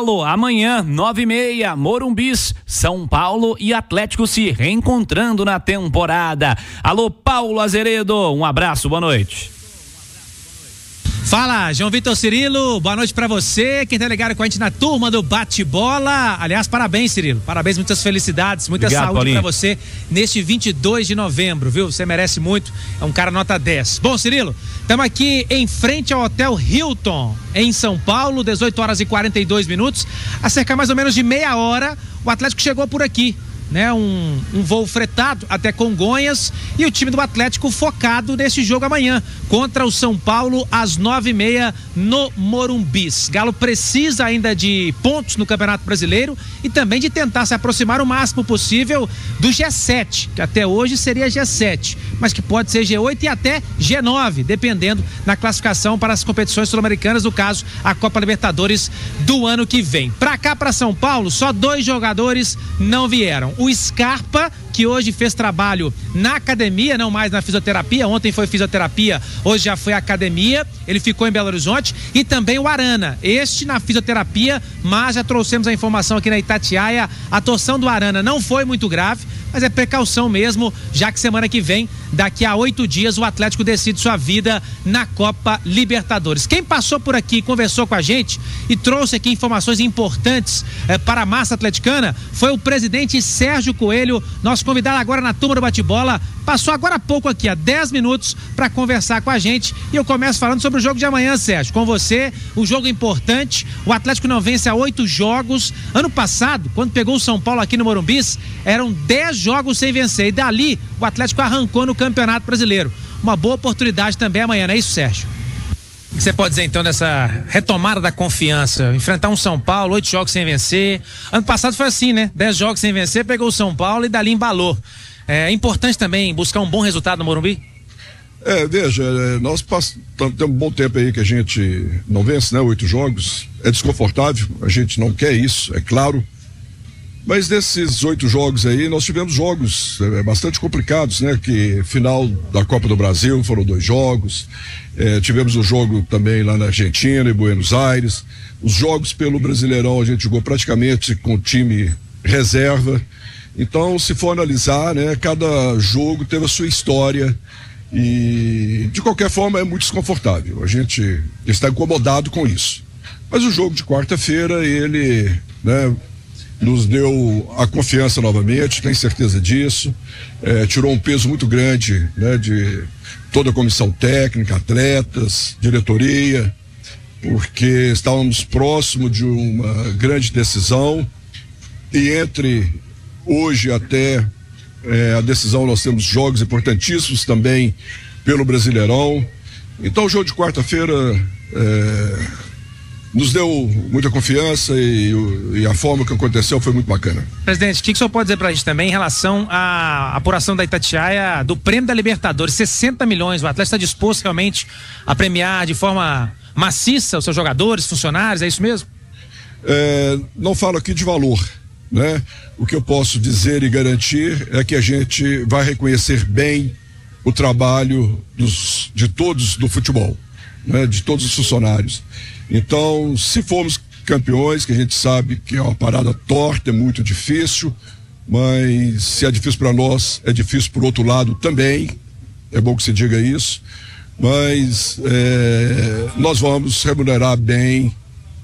Amanhã, 9h30, Morumbis, São Paulo e Atlético se reencontrando na temporada. Alô, Paulo Azeredo, um abraço, boa noite. Fala, João Vitor Cirilo, boa noite pra você, quem tá ligado com a gente na turma do Bate-Bola. Aliás, parabéns, Cirilo, parabéns, muitas felicidades, muita Obrigado, saúde Paulinho. Pra você neste 22 de novembro, viu? Você merece muito, é um cara nota 10. Bom, Cirilo, estamos aqui em frente ao Hotel Hilton, em São Paulo, 18h42, há cerca mais ou menos de meia hora, o Atlético chegou por aqui. Né, um voo fretado até Congonhas e o time do Atlético focado nesse jogo amanhã contra o São Paulo às 9h30 no Morumbis. Galo precisa ainda de pontos no Campeonato Brasileiro e também de tentar se aproximar o máximo possível do G7, que até hoje seria G7, mas que pode ser G8 e até G9, dependendo da classificação para as competições sul-americanas, no caso a Copa Libertadores do ano que vem. Para cá, para São Paulo, só 2 jogadores não vieram. O Scarpa, que hoje fez trabalho na academia, não mais na fisioterapia, ontem foi fisioterapia, hoje já foi academia, ele ficou em Belo Horizonte, e também o Arana, este na fisioterapia, mas já trouxemos a informação aqui na Itatiaia, a torção do Arana não foi muito grave, mas é precaução mesmo, já que semana que vem, daqui a 8 dias, o Atlético decide sua vida na Copa Libertadores. Quem passou por aqui, conversou com a gente e trouxe aqui informações importantes para a massa atleticana, foi o presidente Sérgio Coelho, nosso convidado agora na turma do Bate-Bola, passou agora há pouco aqui, há 10 minutos, para conversar com a gente, e eu começo falando sobre o jogo de amanhã, Sérgio, com você, um jogo importante, o Atlético não vence há 8 jogos, ano passado, quando pegou o São Paulo aqui no Morumbis, eram 10 jogos sem vencer, e dali o Atlético arrancou no Campeonato Brasileiro, uma boa oportunidade também amanhã, não é isso, Sérgio? O que você pode dizer então dessa retomada da confiança, enfrentar um São Paulo, 8 jogos sem vencer, ano passado foi assim, né, 10 jogos sem vencer, pegou o São Paulo e dali embalou. É importante também buscar um bom resultado no Morumbi? Veja, nós temos um bom tempo aí que a gente não vence, né, 8 jogos, é desconfortável, a gente não quer isso, é claro, mas desses 8 jogos aí, nós tivemos jogos bastante complicados, né, que final da Copa do Brasil foram 2 jogos, tivemos um jogo também lá na Argentina, em Buenos Aires, os jogos pelo Brasileirão a gente jogou praticamente com time reserva. Então, se for analisar, né, cada jogo teve a sua história e, de qualquer forma, é muito desconfortável. A gente está incomodado com isso. Mas o jogo de quarta-feira, ele, né, nos deu a confiança novamente, tenho certeza disso. Tirou um peso muito grande, né, de toda a comissão técnica, atletas, diretoria, porque estávamos próximo de uma grande decisão e entre hoje até a decisão nós temos jogos importantíssimos também pelo Brasileirão. Então o jogo de quarta-feira nos deu muita confiança e a forma que aconteceu foi muito bacana. Presidente, o que o senhor pode dizer pra gente também em relação à apuração da Itatiaia do prêmio da Libertadores, 60 milhões, o Atlético está disposto realmente a premiar de forma maciça os seus jogadores, funcionários, é isso mesmo? Não falo aqui de valor, né? O que eu posso dizer e garantir é que a gente vai reconhecer bem o trabalho de todos do futebol, né? De todos os funcionários. Então, se formos campeões, que a gente sabe que é uma parada torta, é muito difícil, mas se é difícil para nós, é difícil por outro lado também, é bom que se diga isso, mas nós vamos remunerar bem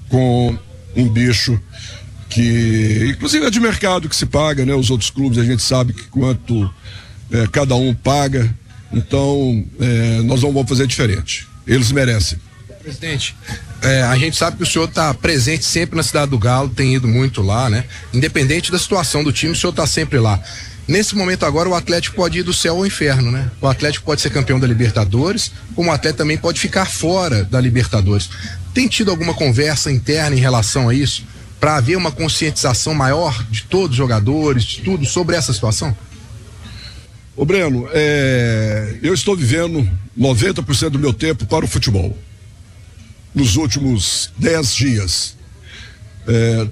com um bicho que, inclusive é de mercado que se paga, né? Os outros clubes a gente sabe que quanto cada um paga, então nós não vamos fazer diferente, eles merecem. Presidente, a gente sabe que o senhor está presente sempre na cidade do Galo, tem ido muito lá, né? Independente da situação do time, o senhor está sempre lá. Nesse momento agora o Atlético pode ir do céu ao inferno, né? O Atlético pode ser campeão da Libertadores, como o Atlético também pode ficar fora da Libertadores. Tem tido alguma conversa interna em relação a isso? Para haver uma conscientização maior de todos os jogadores, de tudo sobre essa situação? Ô Breno, eu estou vivendo 90% do meu tempo para o futebol. Nos últimos 10 dias.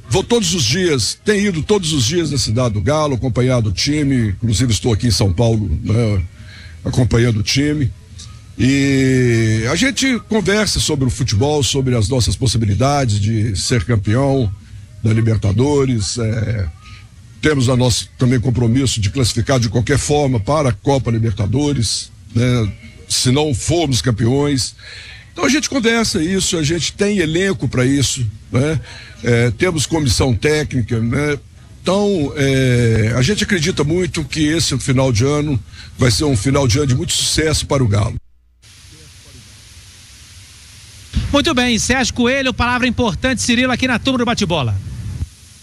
Vou todos os dias, tenho ido todos os dias na cidade do Galo, acompanhado o time, inclusive estou aqui em São Paulo, né, acompanhando o time. E a gente conversa sobre o futebol, sobre as nossas possibilidades de ser campeão. da Libertadores, temos a nosso também compromisso de classificar de qualquer forma para a Copa Libertadores, né? Se não formos campeões. Então a gente conversa isso, a gente tem elenco para isso, né? Temos comissão técnica, né? Então a gente acredita muito que esse final de ano vai ser um final de ano de muito sucesso para o Galo. Muito bem, Sérgio Coelho, palavra importante, Cirilo, aqui na turma do Bate-Bola.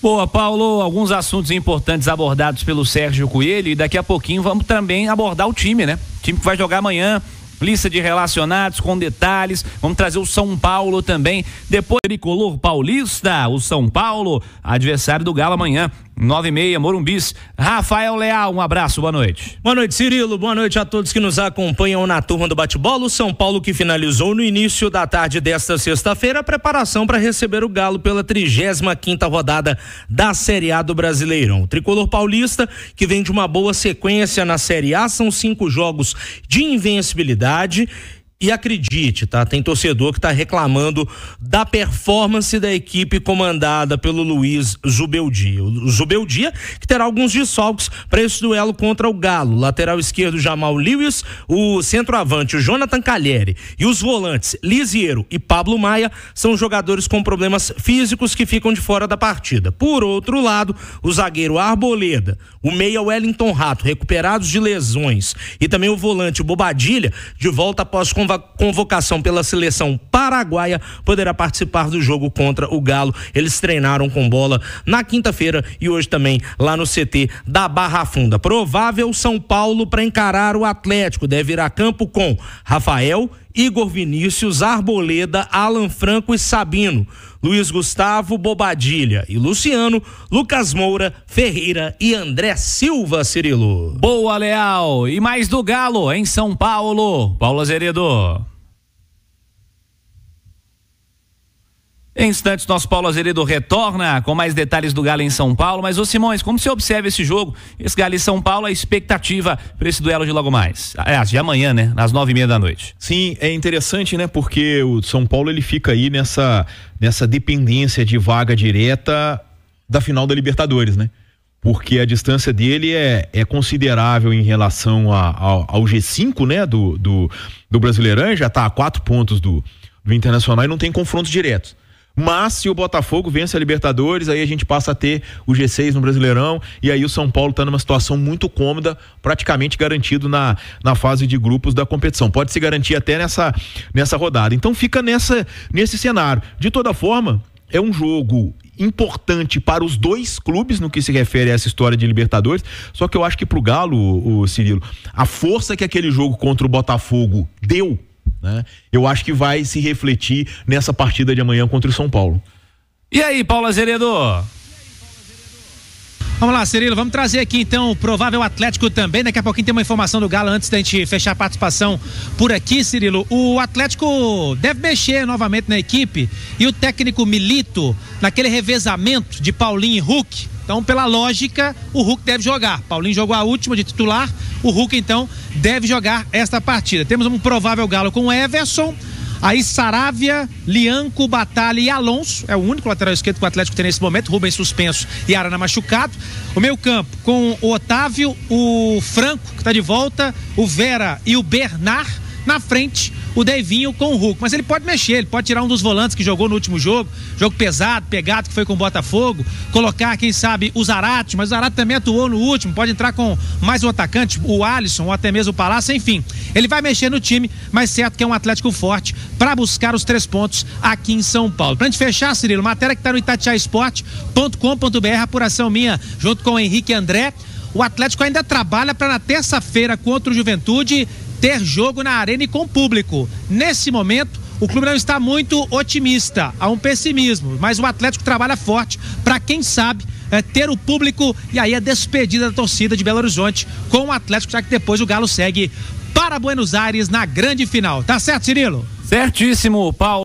Boa, Paulo, alguns assuntos importantes abordados pelo Sérgio Coelho e daqui a pouquinho vamos também abordar o time, né? O time que vai jogar amanhã, lista de relacionados com detalhes, vamos trazer o São Paulo também, depois Tricolor Paulista, o São Paulo, adversário do Galo amanhã, 9h30, Morumbis. Rafael Leal, um abraço, boa noite. Boa noite, Cirilo, boa noite a todos que nos acompanham na turma do Bate-Bola. O São Paulo que finalizou no início da tarde desta sexta-feira a preparação para receber o Galo pela 35ª rodada da Série A do Brasileirão. O Tricolor Paulista que vem de uma boa sequência na Série A, são 5 jogos de invencibilidade. E acredite, tá? Tem torcedor que tá reclamando da performance da equipe comandada pelo Luiz Zubeldia. O Zubeldia que terá alguns desfalques para esse duelo contra o Galo. Lateral esquerdo Jamal Lewis, o centroavante o Jonathan Calheri e os volantes Lisiero e Pablo Maia são jogadores com problemas físicos que ficam de fora da partida. Por outro lado, o zagueiro Arboleda, o meia Wellington Rato, recuperados de lesões, e também o volante Bobadilha, de volta após convocação pela seleção paraguaia, poderá participar do jogo contra o Galo. Eles treinaram com bola na quinta-feira e hoje também lá no CT da Barra Funda. Provável São Paulo para encarar o Atlético, deve ir a campo com Rafael, Igor Vinícius, Arboleda, Alan Franco e Sabino, Luiz Gustavo, Bobadilha e Luciano, Lucas Moura, Ferreira e André Silva, Cirilo. Boa, Leal. E mais do Galo em São Paulo, Paulo Azeredo. Em instantes, nosso Paulo Azeredo retorna com mais detalhes do Galo em São Paulo. Mas, ô Simões, como você observa esse jogo, esse Galo em São Paulo, a expectativa para esse duelo de logo mais? De amanhã, né? Às 9h30 da noite. Sim, é interessante, né? Porque o São Paulo, ele fica aí nessa dependência de vaga direta da final da Libertadores, né? Porque a distância dele é considerável em relação ao G5, né? Do Brasileirão, já tá a 4 pontos do Internacional e não tem confrontos diretos. Mas se o Botafogo vence a Libertadores, aí a gente passa a ter o G6 no Brasileirão e aí o São Paulo está numa situação muito cômoda, praticamente garantido na fase de grupos da competição. Pode se garantir até nessa rodada. Então fica nesse cenário. De toda forma, é um jogo importante para os dois clubes no que se refere a essa história de Libertadores, só que eu acho que pro Galo, o Cirilo, a força que aquele jogo contra o Botafogo deu, né? Eu acho que vai se refletir nessa partida de amanhã contra o São Paulo. E aí, Paulo Azeredo? Vamos lá, Cirilo, vamos trazer aqui então o provável Atlético também. Daqui a pouquinho tem uma informação do Galo antes da gente fechar a participação por aqui, Cirilo. O Atlético deve mexer novamente na equipe e o técnico Milito naquele revezamento de Paulinho e Hulk. Então, pela lógica, o Hulk deve jogar. Paulinho jogou a última de titular, o Hulk então deve jogar esta partida. Temos um provável Galo com Everson, aí Saravia, Lianco, Batalha e Alonso, é o único lateral esquerdo que o Atlético tem nesse momento, Rubens suspenso e Arana machucado. O meio campo com o Otávio, o Franco, que está de volta, o Vera e o Bernard. Na frente, o Devinho com o Hulk. Mas ele pode mexer, ele pode tirar um dos volantes que jogou no último jogo pesado, pegado, que foi com o Botafogo, colocar, quem sabe, o Zarate, mas o Zarate também atuou no último, pode entrar com mais um atacante, o Alisson, ou até mesmo o Palácio, enfim. Ele vai mexer no time, mas certo que é um Atlético forte para buscar os 3 pontos aqui em São Paulo. Pra gente fechar, Cirilo, matéria que tá no itatiaesporte.com.br, apuração minha, junto com o Henrique e André. O Atlético ainda trabalha para na terça-feira contra o Juventude ter jogo na arena e com público. Nesse momento, o clube não está muito otimista, há um pessimismo, mas o Atlético trabalha forte para, quem sabe, ter o público e aí a despedida da torcida de Belo Horizonte com o Atlético, já que depois o Galo segue para Buenos Aires na grande final. Tá certo, Cirilo? Certíssimo, Paulo.